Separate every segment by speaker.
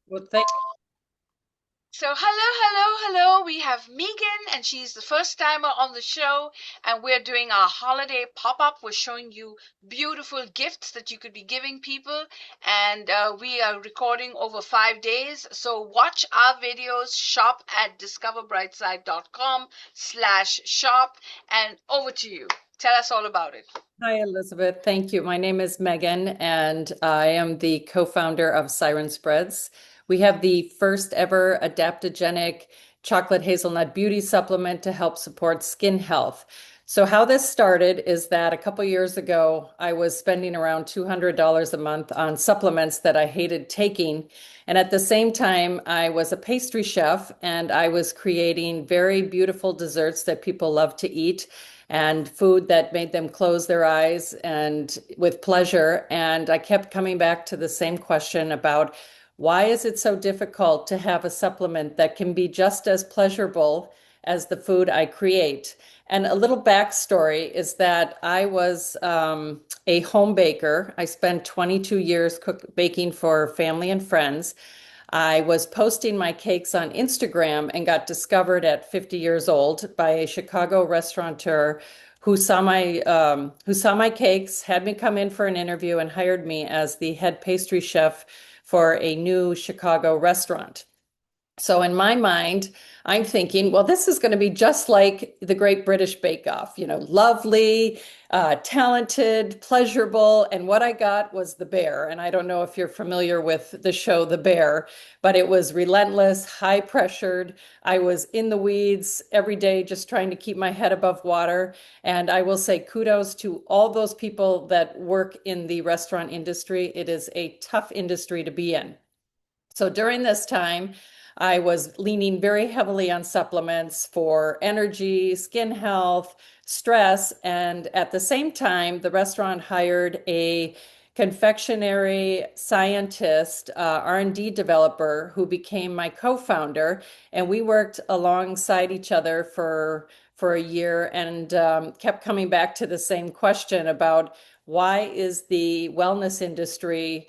Speaker 1: Well, thank
Speaker 2: So, hello. We have Megan, and she's the first timer on the show. And we're doing our holiday pop up. We're showing you beautiful gifts that you could be giving people. And we are recording over 5 days. So, watch our videos, shop at discoverbrightside.com/shop. And over to you. Tell us all about it.
Speaker 1: Hi, Elizabeth. Thank you. My name is Megan, and I am the co-founder of Syrén Spreads. We have the first ever adaptogenic chocolate hazelnut beauty supplement to help support skin health. So how this started is that a couple years ago, I was spending around $200 a month on supplements that I hated taking. And at the same time, I was a pastry chef and I was creating very beautiful desserts that people love to eat and food that made them close their eyes and with pleasure. And I kept coming back to the same question about why is it so difficult to have a supplement that can be just as pleasurable as the food I create? And a little backstory is that I was a home baker. I spent 22 years baking for family and friends. I was posting my cakes on Instagram and got discovered at 50 years old by a Chicago restaurateur who saw my cakes, had me come in for an interview, and hired me as the head pastry chef for a new Chicago restaurant. So in my mind, I'm thinking, well, this is going to be just like the Great British Bake Off, lovely, talented, pleasurable. And what I got was the bear. And I don't know if you're familiar with the show The Bear, but it was relentless, high pressured. I was in the weeds every day, just trying to keep my head above water. And I will say kudos to all those people that work in the restaurant industry. It is a tough industry to be in. So during this time, I was leaning very heavily on supplements for energy, skin health, stress, and at the same time, the restaurant hired a confectionery scientist, R&D developer who became my co-founder, and we worked alongside each other for a year and kept coming back to the same question about why is the wellness industry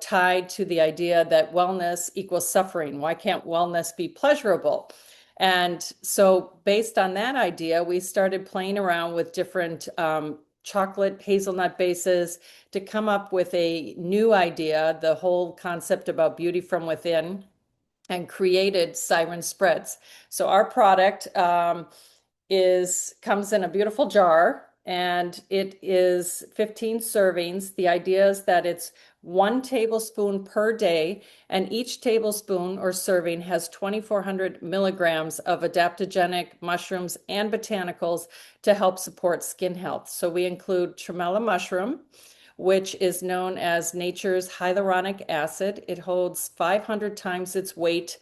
Speaker 1: tied to the idea that wellness equals suffering. Why can't wellness be pleasurable? And so, based on that idea, we started playing around with different chocolate hazelnut bases to come up with a new idea, the whole concept about beauty from within, and created Syrén Spreads. So, our product is comes in a beautiful jar and it is 15 servings. The idea is that it's 1 tablespoon per day, and each tablespoon or serving has 2,400 milligrams of adaptogenic mushrooms and botanicals to help support skin health. So we include tremella mushroom, which is known as nature's hyaluronic acid. It holds 500 times its weight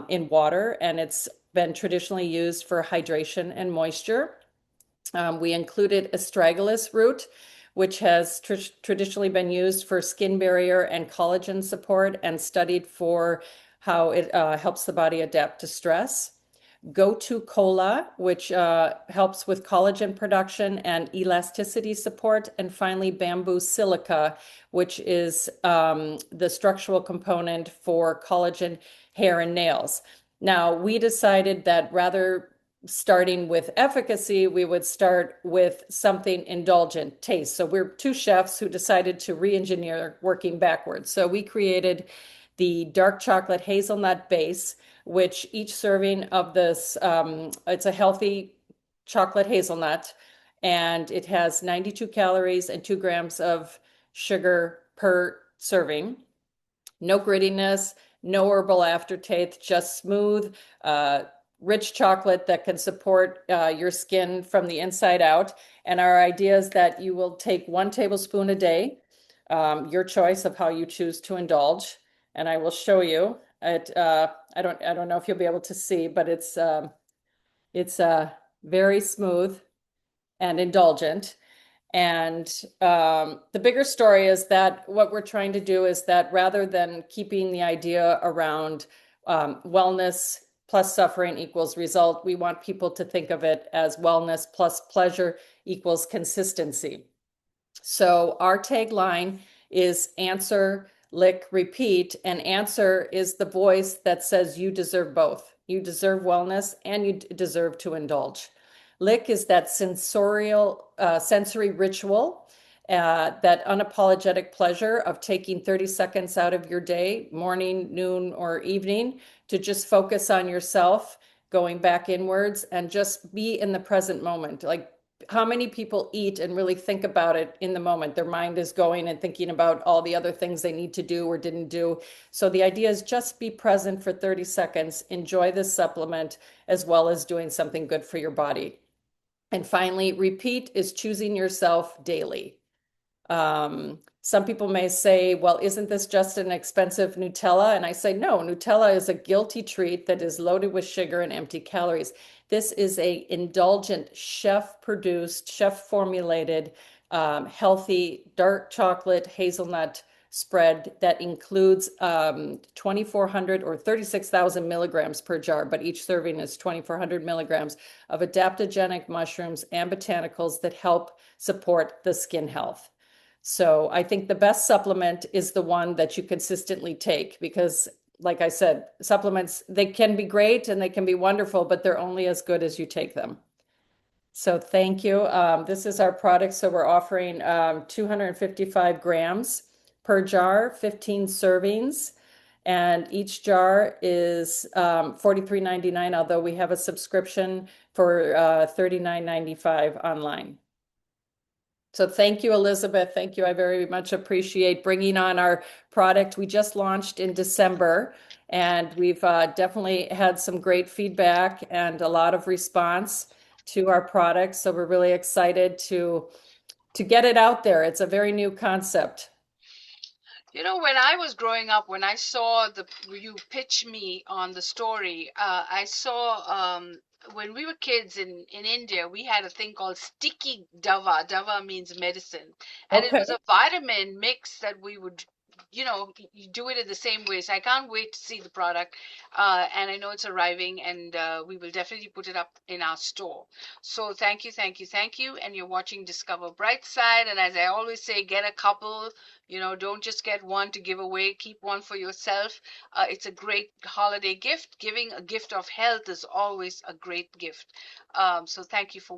Speaker 1: in water, and it's been traditionally used for hydration and moisture. We included astragalus root, which has traditionally been used for skin barrier and collagen support and studied for how it helps the body adapt to stress. Gotu cola, which helps with collagen production and elasticity support. And finally, bamboo silica, which is the structural component for collagen, hair, and nails. Now, we decided that rather starting with efficacy, we would start with something indulgent taste. So we're two chefs who decided to re-engineer working backwards. So we created the dark chocolate hazelnut base, which each serving of this, it's a healthy chocolate hazelnut, and it has 92 calories and 2 grams of sugar per serving. No grittiness, no herbal aftertaste, just smooth, rich chocolate that can support your skin from the inside out. And our idea is that you will take 1 tablespoon a day, your choice of how you choose to indulge. And I will show you it. I don't know if you'll be able to see, but it's very smooth and indulgent. And the bigger story is that what we're trying to do is that rather than keeping the idea around wellness plus suffering equals result, we want people to think of it as wellness plus pleasure equals consistency. So our tagline is answer lick, repeat, and answer is the voice that says you deserve both. You deserve wellness and you deserve to indulge. Lick is that sensory ritual, that unapologetic pleasure of taking 30 seconds out of your day, morning, noon, or evening, to just focus on yourself, going back inwards, and just be in the present moment. Like, how many people eat and really think about it in the moment? Their mind is going and thinking about all the other things they need to do or didn't do. So the idea is just be present for 30 seconds, enjoy this supplement, as well as doing something good for your body. And finally, repeat is choosing yourself daily. Some people may say, well, isn't this just an expensive Nutella? And I say, no, Nutella is a guilty treat that is loaded with sugar and empty calories. This is a indulgent, chef-produced, chef-formulated, healthy dark chocolate hazelnut spread that includes 2,400 or 36,000 milligrams per jar, but each serving is 2,400 milligrams of adaptogenic mushrooms and botanicals that help support the skin health. So I think the best supplement is the one that you consistently take because, like I said, supplements, they can be great and they can be wonderful, but they're only as good as you take them. So thank you. This is our product. So we're offering 255 grams per jar, 15 servings, and each jar is $43.99, although we have a subscription for $39.95 online. So thank you, Elizabeth. Thank you. I very much appreciate bringing on our product. We just launched in December, and we've definitely had some great feedback and a lot of response to our product. So we're really excited to get it out there. It's a very new concept.
Speaker 2: You know, when I was growing up, when I saw you pitch me on the story, I saw when we were kids in India, we had a thing called sticky dava. Dava means medicine, and it
Speaker 1: Okay.
Speaker 2: was a vitamin mix that we would, you do it in the same way. So I can't wait to see the product, and I know it's arriving, and we will definitely put it up in our store. So thank you, thank you, thank you. And you're watching Discover Brightside, and as I always say, get a couple. Don't just get one to give away. Keep one for yourself. It's a great holiday gift. Giving a gift of health is always a great gift. So thank you for